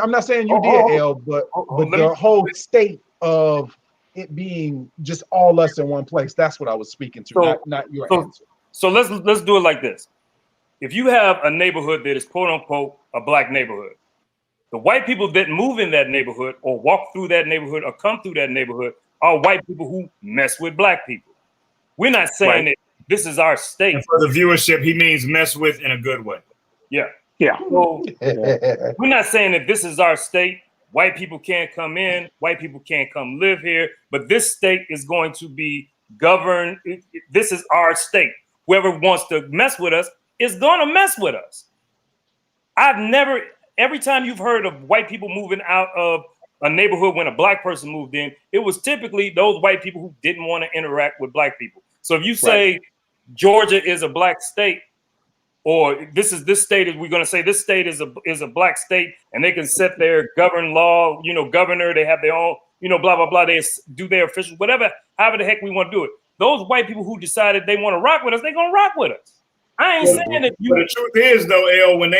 you did, El, but the whole state of it being just all us in one place. That's what I was speaking to, not your answer. So let's do it like this. If you have a neighborhood that is quote unquote a black neighborhood, the white people that move in that neighborhood or walk through that neighborhood or come through that neighborhood are white people who mess with black people. We're not saying that this is our state. And for the viewership, he means mess with in a good way. Yeah. Yeah. So, we're not saying that this is our state. White people can't come in. White people can't come live here. But this state is going to be governed. This is our state. Whoever wants to mess with us is going to mess with us. Every time you've heard of white people moving out of a neighborhood when a black person moved in, it was typically those white people who didn't want to interact with black people. So if you say Georgia is a black state, or this state is, we're going to say this state is a black state and they can set their govern law, you know, governor, they have their own, you know, blah, blah, blah. They do their official, whatever, however the heck we want to do it. Those white people who decided they want to rock with us, they're going to rock with us. I ain't saying that you. But the truth is though, El, when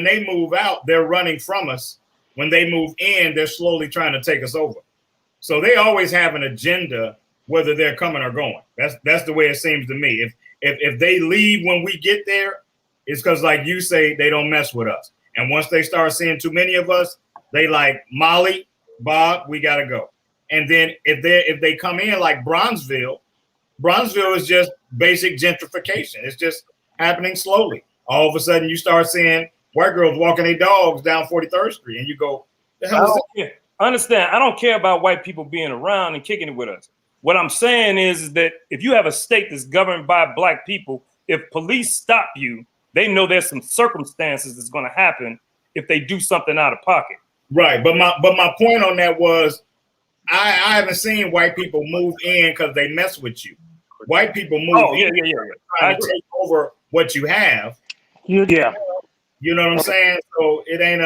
they move out, they're running from us. When they move in, they're slowly trying to take us over. So they always have an agenda, whether they're coming or going. That's the way it seems to me. If they leave when we get there, it's because, like you say, they don't mess with us. And once they start seeing too many of us, they like, Molly, Bob, we gotta go. And then if they come in like Bronzeville is just basic gentrification. It's just happening slowly. All of a sudden, you start seeing white girls walking their dogs down 43rd Street, and you go, "The hell is that?" Understand? I don't care about white people being around and kicking it with us. What I'm saying is that if you have a state that's governed by black people, if police stop you, they know there's some circumstances that's going to happen if they do something out of pocket. Right, but my point on that was, I haven't seen white people move in because they mess with you. White people move in trying to take over what you have. Yeah. You know what I'm saying? So it ain't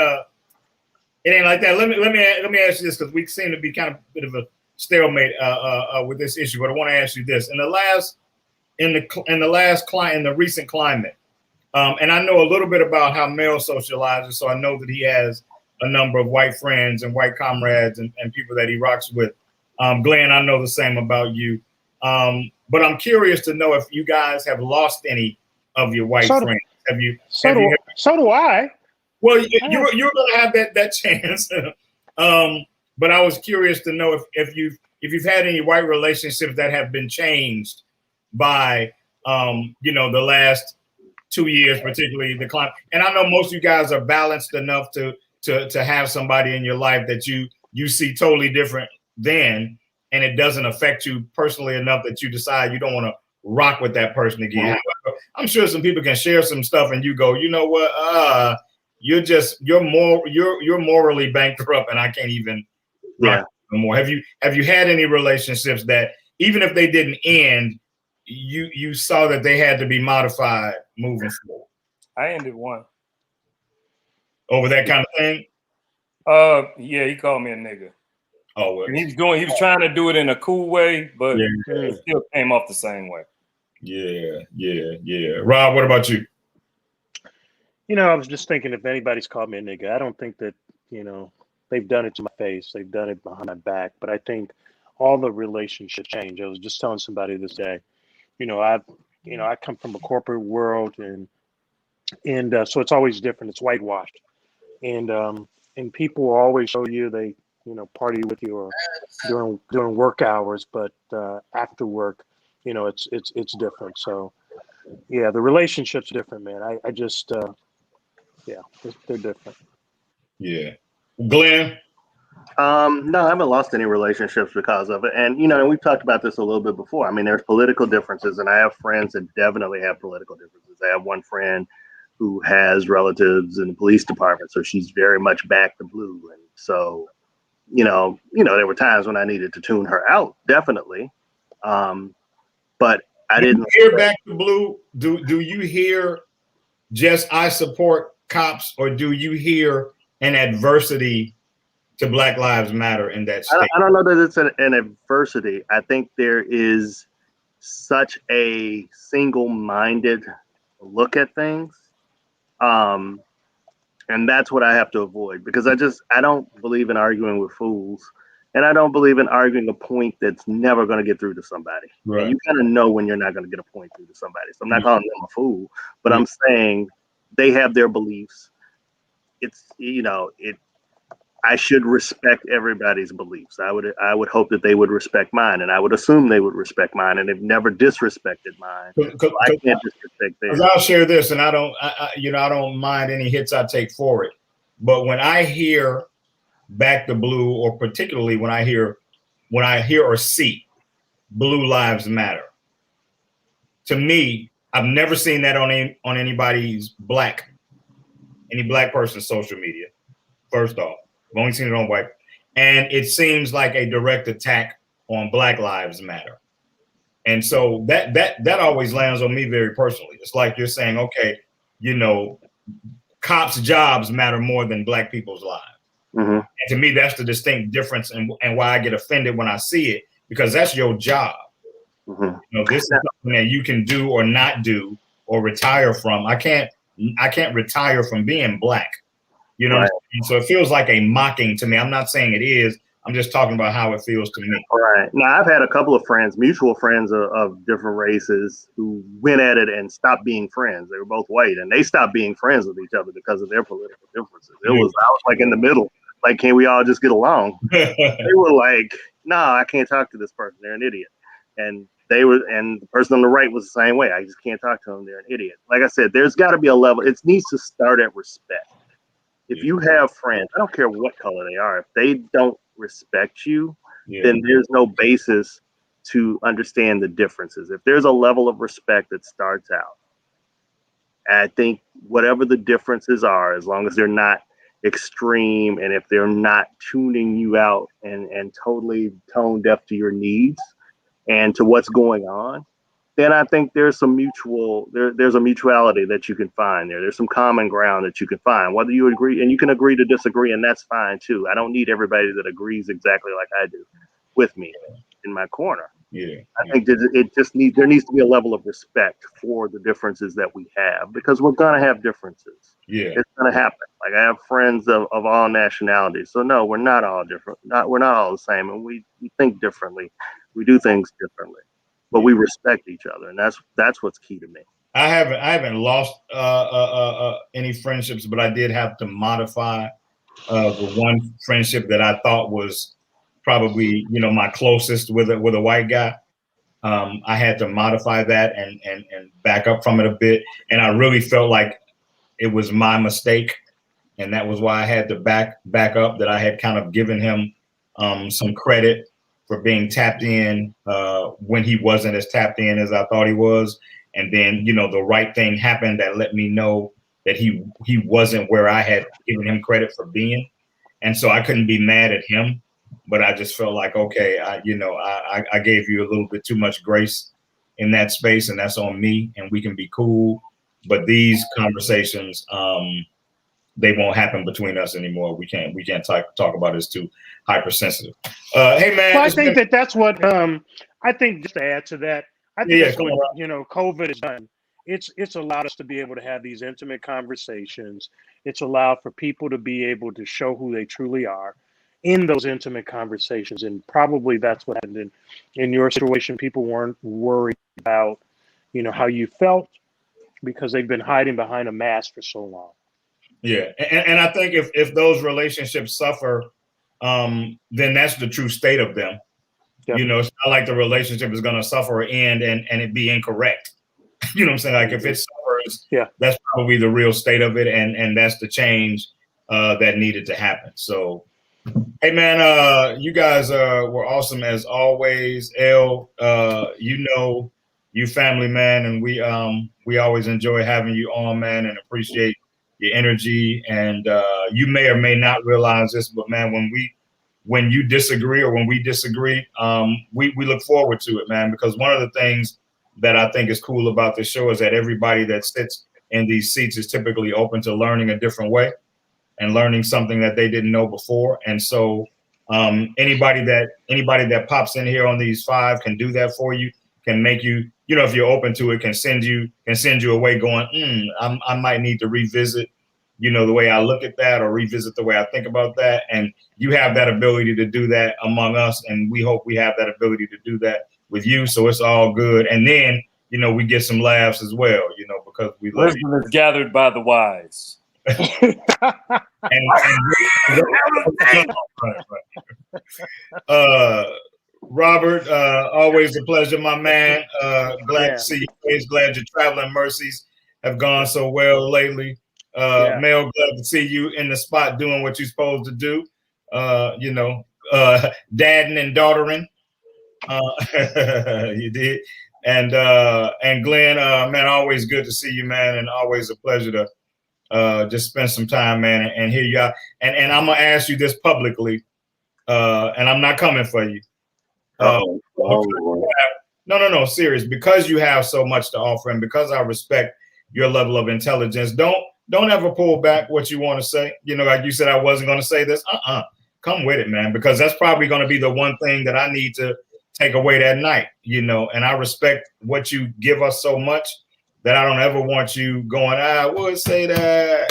like that. Let me ask you this, because we seem to be kind of a bit of a stalemate with this issue. But I want to ask you this: in the recent climate, and I know a little bit about how Mel socializes, so I know that he has a number of white friends and white comrades and people that he rocks with. Glenn, I know the same about you. But I'm curious to know if you guys have lost any of your white friends. So do I. Well, you're going to have that chance. But I was curious to know if you've had any white relationships that have been changed by the last 2 years, particularly the climate. And I know most of you guys are balanced enough to have somebody in your life that you see totally different than, and it doesn't affect you personally enough that you decide you don't want to rock with that person again. Mm-hmm. I'm sure some people can share some stuff and you go, you know what, you're morally bankrupt and I can't even rock no more. Have you had any relationships that even if they didn't end, you saw that they had to be modified moving forward? I ended one. Over that kind of thing? Yeah, he called me a nigga. Oh, well. And he was trying to do it in a cool way, but it still came off the same way. Yeah. Rob, what about you? I was just thinking, if anybody's called me a nigga, I don't think that, they've done it to my face. They've done it behind my back. But I think all the relationships change. I was just telling somebody this day, I come from a corporate world and so it's always different. It's whitewashed. And people always show you they, party with you or during work hours, but after work, it's different. So yeah, the relationship's different, man. I just they're different. Yeah. Glenn? No, I haven't lost any relationships because of it. And, we've talked about this a little bit before. I mean, there's political differences, and I have friends that definitely have political differences. I have one friend who has relatives in the police department, so she's very much back to blue. And so, there were times when I needed to tune her out, definitely. But I didn't hear back to blue. Do you hear just I support cops, or do you hear an adversity to Black Lives Matter in that state? I don't know that it's an adversity. I think there is such a single-minded look at things. And that's what I have to avoid, because I don't believe in arguing with fools, and I don't believe in arguing a point that's never going to get through to somebody. Right. And you kind of know when you're not going to get a point through to somebody. So I'm not calling them a fool, but I'm saying they have their beliefs. I should respect everybody's beliefs. I would hope that they would respect mine, and I would assume they would respect mine, and they've never disrespected mine. So I can't disrespect theirs. I'll share this, and I don't mind any hits I take for it. But when I hear back to blue, or particularly when I hear or see Blue Lives Matter, to me, I've never seen that on anybody's any black person's social media. First off, I've only seen it on white, and it seems like a direct attack on Black Lives Matter. And so that always lands on me very personally. It's like you're saying, okay, cops' jobs matter more than Black people's lives. Mm-hmm. And to me, that's the distinct difference, and why I get offended when I see it, because that's your job. Mm-hmm. This is something that you can do or not do or retire from. I can't retire from being Black. Right. So it feels like a mocking to me. I'm not saying it is. I'm just talking about how it feels to me. Right. Now, I've had a couple of friends, mutual friends of different races, who went at it and stopped being friends. They were both white, and they stopped being friends with each other because of their political differences. I was like in the middle. Like, can we all just get along? They were like, no, I can't talk to this person. They're an idiot. And the person on the right was the same way. I just can't talk to them. They're an idiot. Like I said, there's got to be a level. It needs to start at respect. If you have friends, I don't care what color they are, if they don't respect you, then there's no basis to understand the differences. If there's a level of respect that starts out, I think whatever the differences are, as long as they're not extreme, and if they're not tuning you out and totally tone deaf to your needs and to what's going on, then I think there's some there's a mutuality that you can find there. There's some common ground that you can find, whether you agree, and you can agree to disagree, and that's fine too. I don't need everybody that agrees exactly like I do with me in my corner. I think that there needs to be a level of respect for the differences that we have, because we're gonna have differences. It's gonna happen. Like, I have friends of all nationalities, so no, we're not all different. We're not all the same, and we think differently. We do things differently. But we respect each other, and that's what's key to me. I haven't lost any friendships, but I did have to modify the one friendship that I thought was probably my closest with a white guy. I had to modify that and back up from it a bit, and I really felt like it was my mistake, and that was why I had to back up. That I had kind of given him some credit for being tapped in when he wasn't as tapped in as I thought he was. And then, the right thing happened that let me know that he wasn't where I had given him credit for being. And so I couldn't be mad at him, but I just felt like, okay, I gave you a little bit too much grace in that space, and that's on me, and we can be cool. But these conversations, they won't happen between us anymore. We can't talk about it. It's too hypersensitive. Hey man, well, I think that's what I think. Just to add to that, I think that's what COVID has done. It's allowed us to be able to have these intimate conversations. It's allowed for people to be able to show who they truly are in those intimate conversations, and probably that's what happened in your situation. People weren't worried about how you felt because they've been hiding behind a mask for so long. Yeah, and I think if those relationships suffer, then that's the true state of them. Yep. It's not like the relationship is going to suffer or end and it be incorrect. You know what I'm saying? Like, if it suffers, that's probably the real state of it, and that's the change that needed to happen. So, hey man, you guys were awesome as always. El, you family man, and we always enjoy having you on, man, and appreciate your energy. And you may or may not realize this, but man, when you disagree or when we disagree, we look forward to it, man, because one of the things that I think is cool about this show is that everybody that sits in these seats is typically open to learning a different way and learning something that they didn't know before. And so anybody that pops in here on these 5 can do that for you, can make you, if you're open to it, can send you away going, I might need to revisit, the way I look at that, or revisit the way I think about that. And you have that ability to do that among us. And we hope we have that ability to do that with you. So it's all good. And then, we get some laughs as well, because we love you. Wisdom is gathered by the wise. Robert, always a pleasure, my man. Glad to see you. Always glad your traveling mercies have gone so well lately. Mel, glad to see you in the spot doing what you're supposed to do. Dadding and daughtering. You did. And Glenn, man, always good to see you, man, and always a pleasure to just spend some time, man, and hear you out. And I'm gonna ask you this publicly, and I'm not coming for you. No, serious. Because you have so much to offer, and because I respect your level of intelligence, don't ever pull back what you want to say. Like you said, I wasn't going to say this. Come with it, man, because that's probably going to be the one thing that I need to take away that night. And I respect what you give us so much that I don't ever want you going, I would say that.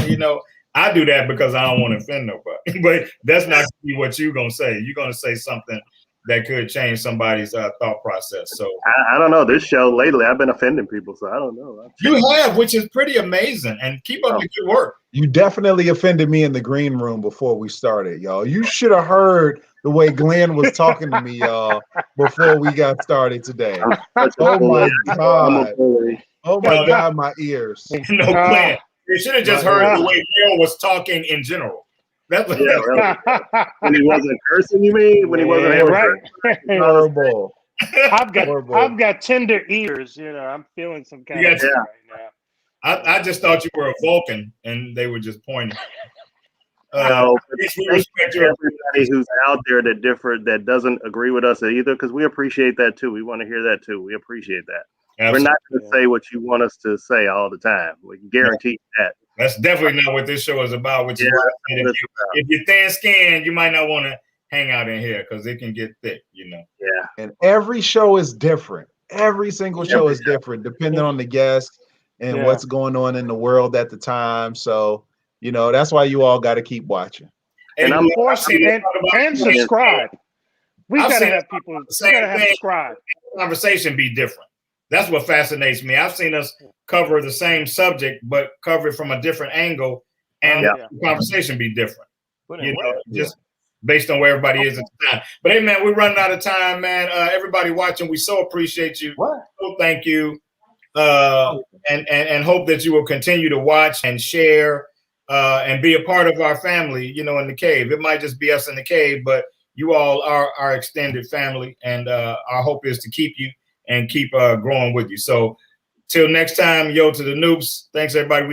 I do that because I don't want to offend nobody. But that's not what you're gonna say. You're gonna say something that could change somebody's thought process. So I don't know. This show lately, I've been offending people, so I don't know. you have, which is pretty amazing. And keep up the good work. You definitely offended me in the green room before we started, y'all. You should have heard the way Glenn was talking to me, y'all, before we got started today. Oh my God. Oh my God, my ears. No plan. You should have just heard the way Neil was talking in general. That's what really. When he wasn't cursing, you mean? When he wasn't right. Horrible. I've got tender ears, you know. I'm feeling some kind of right now. I just thought you were a Vulcan and they were just pointing. No, everybody who's out there that doesn't agree with us either, because we appreciate that too. We want to hear that too. We appreciate that. Absolutely. We're not going to say what you want us to say all the time. We can guarantee that. That's definitely not what this show is about. Which is why if you're thin-skinned, you might not want to hang out in here because it can get thick, you know. Yeah. And every show is different. Every single show is different, depending on the guest and what's going on in the world at the time. So, you know, that's why you all got to keep watching. And subscribe. We got to have people. We got to have subscribe. Conversation be different. That's what fascinates me. I've seen us cover the same subject, but cover it from a different angle, and the conversation be different. You know, just based on where everybody is at the time. But hey, man, we're running out of time, man. Everybody watching, we so appreciate you. So thank you, and hope that you will continue to watch and share and be a part of our family. You know, in the cave. It might just be us in the cave, but you all are our extended family, and our hope is to keep you and keep growing with you. So till next time, yo to the noobs. Thanks, everybody.